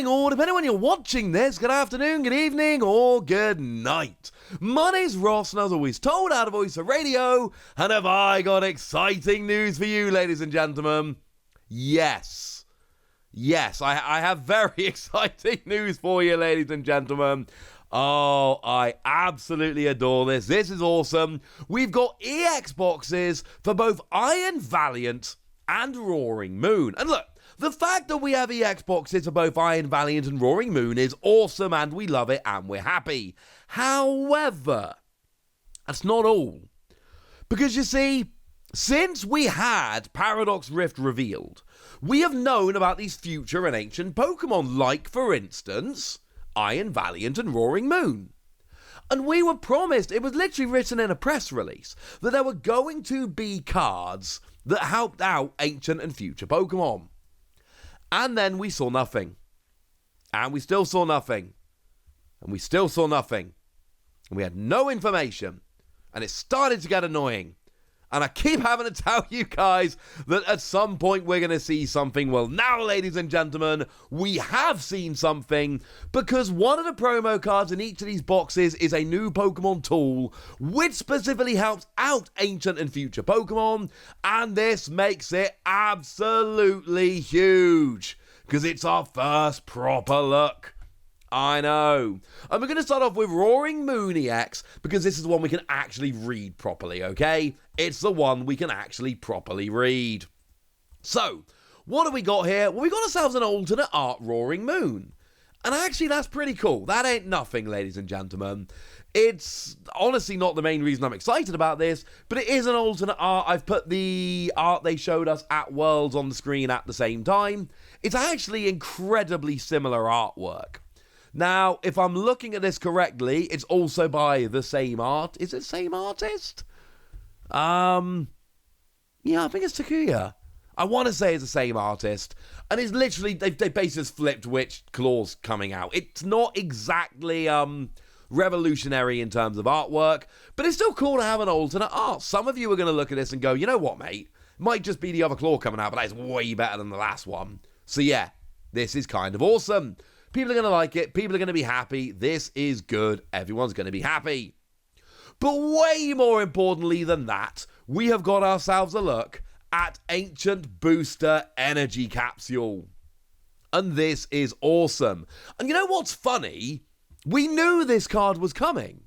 morning, or depending on when you're watching this, good afternoon, good evening, or good night. My name's Ross, and as always told out of voice for radio, and have I got exciting news for you, ladies and gentlemen? Yes, I have very exciting news for you, ladies and gentlemen. Oh, I absolutely adore this. This is awesome. We've got EX boxes for both Iron Valiant and Roaring Moon. And look, the fact that we have EX boxes for both Iron Valiant and Roaring Moon is awesome, and we love it, and we're happy. However, that's not all. Because you see, since we had Paradox Rift revealed, we have known about these future and ancient Pokemon, like, for instance, Iron Valiant and Roaring Moon. And we were promised, it was literally written in a press release, that there were going to be cards that helped out ancient and future Pokemon. And then we saw nothing. And we still saw nothing. And we still saw nothing. And we had no information. And it started to get annoying. And I keep having to tell you guys that at some point we're going to see something. Well, now, ladies and gentlemen, we have seen something, because one of the promo cards in each of these boxes is a new Pokemon tool, which specifically helps out ancient and future Pokemon, and this makes it absolutely huge, because it's our first proper look. I know. And we're going to start off with Roaring Moon EX, because this is the one we can actually read properly, okay? It's the one we can actually properly read. So, what have we got here? Well, we got ourselves an alternate art Roaring Moon. And actually, that's pretty cool. That ain't nothing, ladies and gentlemen. It's honestly not the main reason I'm excited about this, but it is an alternate art. I've put the art they showed us at Worlds on the screen at the same time. It's actually incredibly similar artwork. Now, if I'm looking at this correctly, it's also by the same art. Is it same artist? Yeah, I think it's Takuya. I want to say it's the same artist. And it's literally, they basically just flipped which claw's coming out. It's not exactly revolutionary in terms of artwork, but it's still cool to have an alternate art. Some of you are going to look at this and go, you know what, mate? It might just be the other claw coming out, but that's way better than the last one. So yeah, this is kind of awesome. People are going to like it. People are going to be happy. This is good. Everyone's going to be happy. But way more importantly than that, we have got ourselves a look at Ancient Booster Energy Capsule. And this is awesome. And you know what's funny? We knew this card was coming.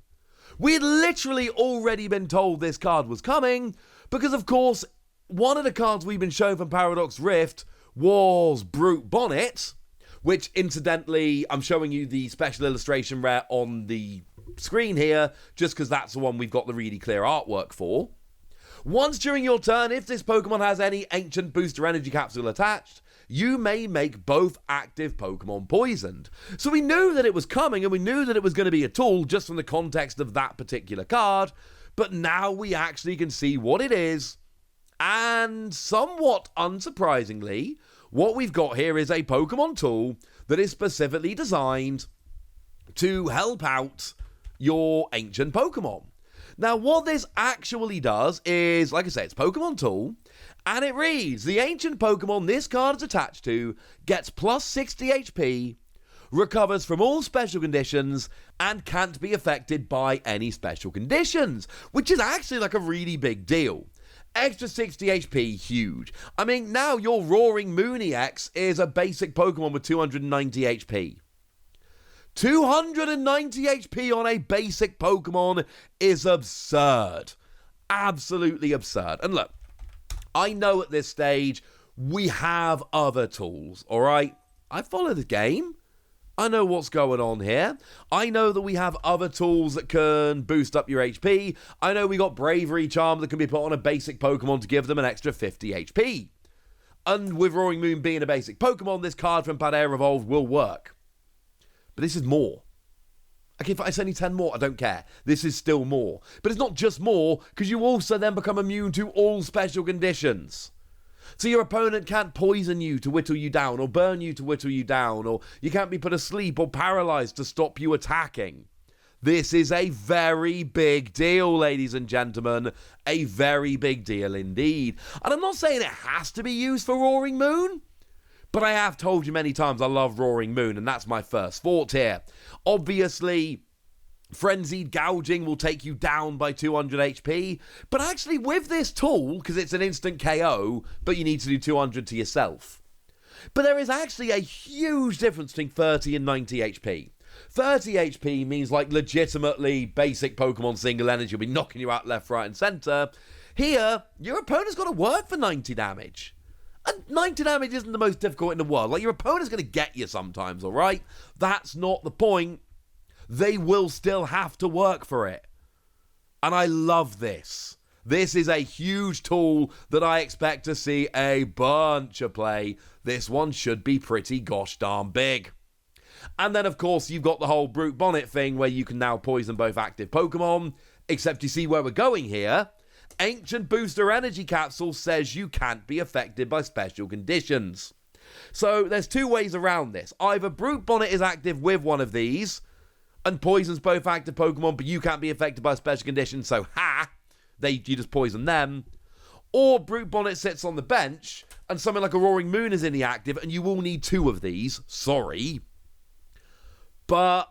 We had literally already been told this card was coming, because of course, one of the cards we've been shown from Paradox Rift was Brute Bonnet, which, incidentally, I'm showing you the special illustration rare on the screen here, just because that's the one we've got the really clear artwork for. Once during your turn, if this Pokemon has any Ancient Booster Energy Capsule attached, you may make both active Pokemon poisoned. So we knew that it was coming, and we knew that it was going to be a tool just from the context of that particular card, but now we actually can see what it is, and somewhat unsurprisingly, what we've got here is a Pokemon tool that is specifically designed to help out your ancient Pokemon. Now, what this actually does is, like I say, it's Pokemon tool, and it reads, the ancient Pokemon this card is attached to gets plus 60 HP, recovers from all special conditions, and can't be affected by any special conditions, which is actually like a really big deal. Extra 60 HP, huge. I mean, now your Roaring Moon EX is a basic Pokemon with 290 HP. 290 HP on a basic Pokemon is absurd. Absolutely absurd. And look, I know at this stage, we have other tools, alright? I follow the game. I know what's going on here. I know that we have other tools that can boost up your HP. I know we got Bravery Charm that can be put on a basic Pokemon to give them an extra 50 HP. And with Roaring Moon being a basic Pokemon, this card from Paldea Evolved will work. But this is more. Okay, if it's only 10 more, I don't care. This is still more. But it's not just more, because you also then become immune to all special conditions. So your opponent can't poison you to whittle you down, or burn you to whittle you down, or you can't be put asleep or paralyzed to stop you attacking. This is a very big deal, ladies and gentlemen. A very big deal indeed. And I'm not saying it has to be used for Roaring Moon, But I have told you many times I love Roaring Moon, and that's my first thought here. Obviously, Frenzied Gouging will take you down by 200 HP, but actually with this tool, because it's an instant KO, but you need to do 200 to yourself. But there is actually a huge difference between 30 and 90 HP. 30 HP means like legitimately basic Pokemon single energy will be knocking you out left, right and centre. Here, your opponent's got to work for 90 damage. And 90 damage isn't the most difficult in the world. Like, your opponent's going to get you sometimes, alright? That's not the point. They will still have to work for it. And I love this. This is a huge tool that I expect to see a bunch of play. This one should be pretty gosh darn big. And then, of course, you've got the whole Brute Bonnet thing where you can now poison both active Pokemon. Except you see where we're going here. Ancient Booster Energy Capsule says you can't be affected by special conditions. So there's two ways around this. Either Brute Bonnet is active with one of these and poisons both active Pokemon, but you can't be affected by special conditions, so you just poison them. Or Brute Bonnet sits on the bench and something like a Roaring Moon is in the active and you will need two of these. Sorry. But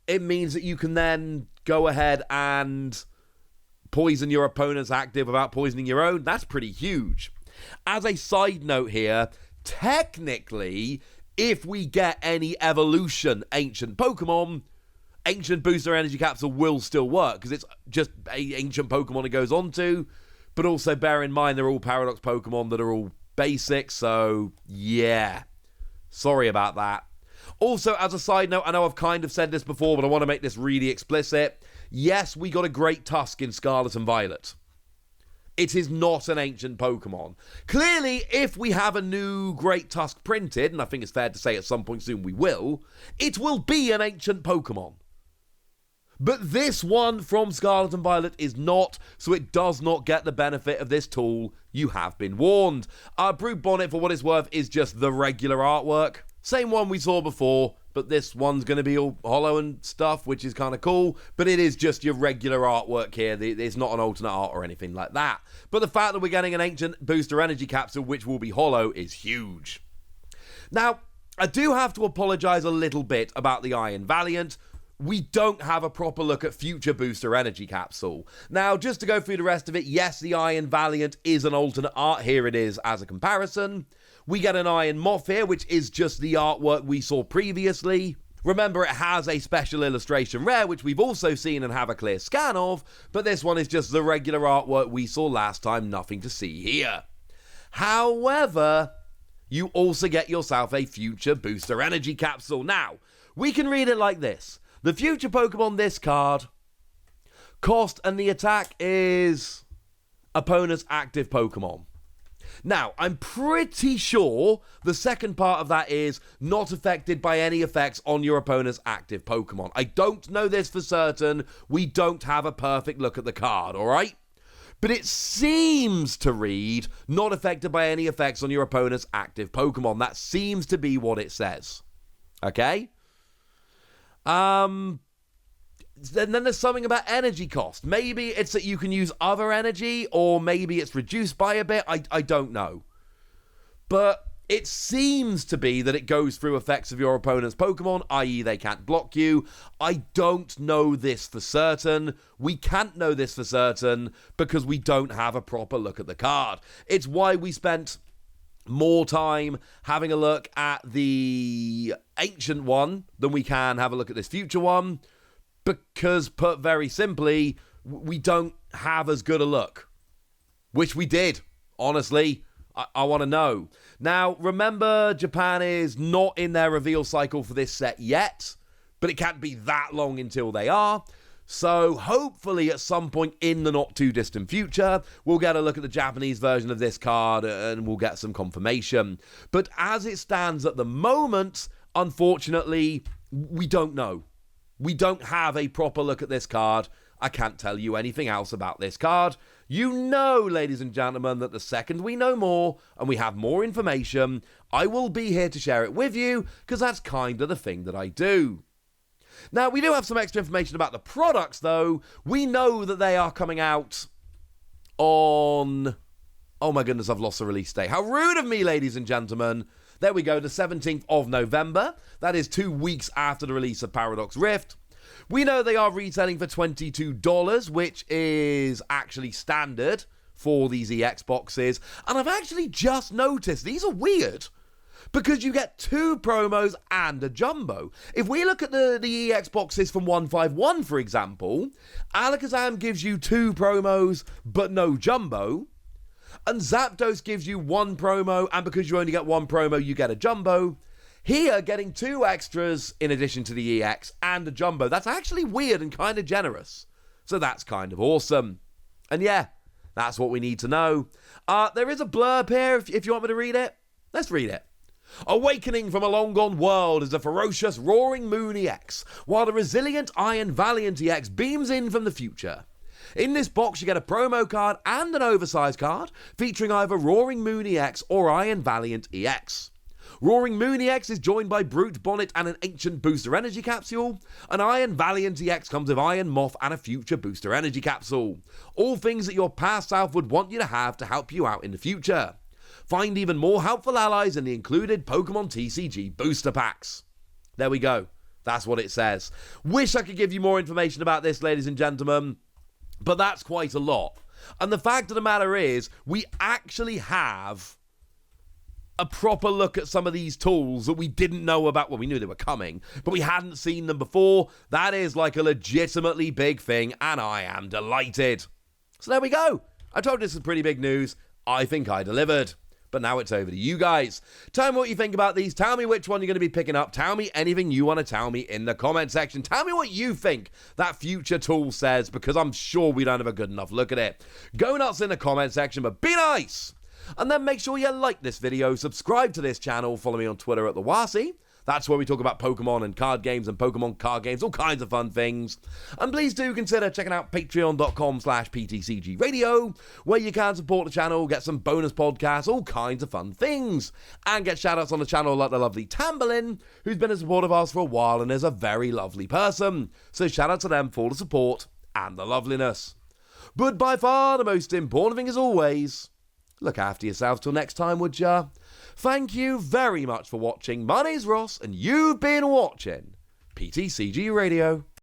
it means that you can then go ahead and poison your opponent's active without poisoning your own. That's pretty huge. As a side note here, technically, if we get any evolution ancient Pokemon, Ancient Booster Energy Capsule will still work because it's just a ancient Pokemon it goes on to. But also bear in mind they're all Paradox Pokemon that are all basic, so yeah. Sorry about that. Also, as a side note, I know I've kind of said this before, but I want to make this really explicit. Yes, we got a Great Tusk in Scarlet and Violet. It is not an ancient Pokemon. Clearly, if we have a new Great Tusk printed, and I think it's fair to say at some point soon we will, it will be an ancient Pokemon. But this one from Scarlet and Violet is not, so it does not get the benefit of this tool. You have been warned. Our Brute Bonnet, for what it's worth, is just the regular artwork. Same one we saw before, but this one's going to be all hollow and stuff, which is kind of cool. But it is just your regular artwork here. It's not an alternate art or anything like that. But the fact that we're getting an Ancient Booster Energy Capsule, which will be hollow, is huge. Now, I do have to apologise a little bit about the Iron Valiant. We don't have a proper look at Future Booster Energy Capsule. Now, just to go through the rest of it, yes, the Iron Valiant is an alternate art. Here it is as a comparison. We get an Iron Moth here, which is just the artwork we saw previously. Remember, it has a special illustration rare, which we've also seen and have a clear scan of, but this one is just the regular artwork we saw last time, nothing to see here. However, you also get yourself a Future Booster Energy Capsule. Now, we can read it like this. The future Pokemon this card, cost and the attack is opponent's active Pokemon. Now, I'm pretty sure the second part of that is not affected by any effects on your opponent's active Pokemon. I don't know this for certain. We don't have a perfect look at the card, alright? But it seems to read not affected by any effects on your opponent's active Pokemon. That seems to be what it says. Okay? Then there's something about energy cost. Maybe it's that you can use other energy, or maybe it's reduced by a bit. I don't know. But it seems to be that it goes through effects of your opponent's Pokemon, i.e. they can't block you. I don't know this for certain. We can't know this for certain because we don't have a proper look at the card. It's why we spent more time having a look at the ancient one than we can have a look at this future one. Because, put very simply, we don't have as good a look. Which we did. Honestly, I want to know. Now, remember, Japan is not in their reveal cycle for this set yet. But it can't be that long until they are. So, hopefully, at some point in the not-too-distant future, we'll get a look at the Japanese version of this card and we'll get some confirmation. But as it stands at the moment, unfortunately, we don't know. We don't have a proper look at this card. I can't tell you anything else about this card. You know, ladies and gentlemen, that the second we know more and we have more information, I will be here to share it with you, because that's kind of the thing that I do. Now, we do have some extra information about the products, though. We know that they are coming out on... Oh my goodness, I've lost the release date. How rude of me, ladies and gentlemen. There we go, the 17th of November. That is 2 weeks after the release of Paradox Rift. We know they are retailing for $22, which is actually standard for these EX boxes. And I've actually just noticed these are weird, because you get 2 promos and a jumbo. If we look at the EX boxes from 151, for example, Alakazam gives you 2 promos but no jumbo, and Zapdos gives you 1 promo, and because you only get 1 promo, you get a jumbo. Here, getting 2 extras in addition to the EX and a jumbo, that's actually weird and kind of generous. So that's kind of awesome. And yeah, that's what we need to know. There is a blurb here, if you want me to read it. Let's read it. Awakening from a long-gone world is the ferocious Roaring Moon EX, while the resilient Iron Valiant EX beams in from the future. In this box, you get a promo card and an oversized card, featuring either Roaring Moon EX or Iron Valiant EX. Roaring Moon EX is joined by Brute Bonnet and an Ancient Booster Energy Capsule, and Iron Valiant EX comes with Iron Moth and a Future Booster Energy Capsule. All things that your past self would want you to have to help you out in the future. Find even more helpful allies in the included Pokémon TCG booster packs. There we go. That's what it says. Wish I could give you more information about this, ladies and gentlemen, but that's quite a lot. And the fact of the matter is, we actually have a proper look at some of these tools that we didn't know about. Well, we knew they were coming, but we hadn't seen them before. That is like a legitimately big thing, and I am delighted. So there we go. I told you this is pretty big news. I think I delivered. But now it's over to you guys. Tell me what you think about these. Tell me which one you're going to be picking up. Tell me anything you want to tell me in the comment section. Tell me what you think that future tool says, because I'm sure we don't have a good enough look at it. Go nuts in the comment section, but be nice. And then make sure you like this video, subscribe to this channel, follow me on Twitter at the Wasi. That's where we talk about Pokemon and card games and Pokemon card games, all kinds of fun things. And please do consider checking out patreon.com/PTCG Radio, where you can support the channel, get some bonus podcasts, all kinds of fun things. And get shoutouts on the channel like the lovely Tamberlin, who's been a supporter of ours for a while and is a very lovely person. So shout out to them for the support and the loveliness. But by far the most important thing is always, look after yourselves till next time, would ya? Thank you very much for watching. My name's Ross, and you've been watching PTCG Radio.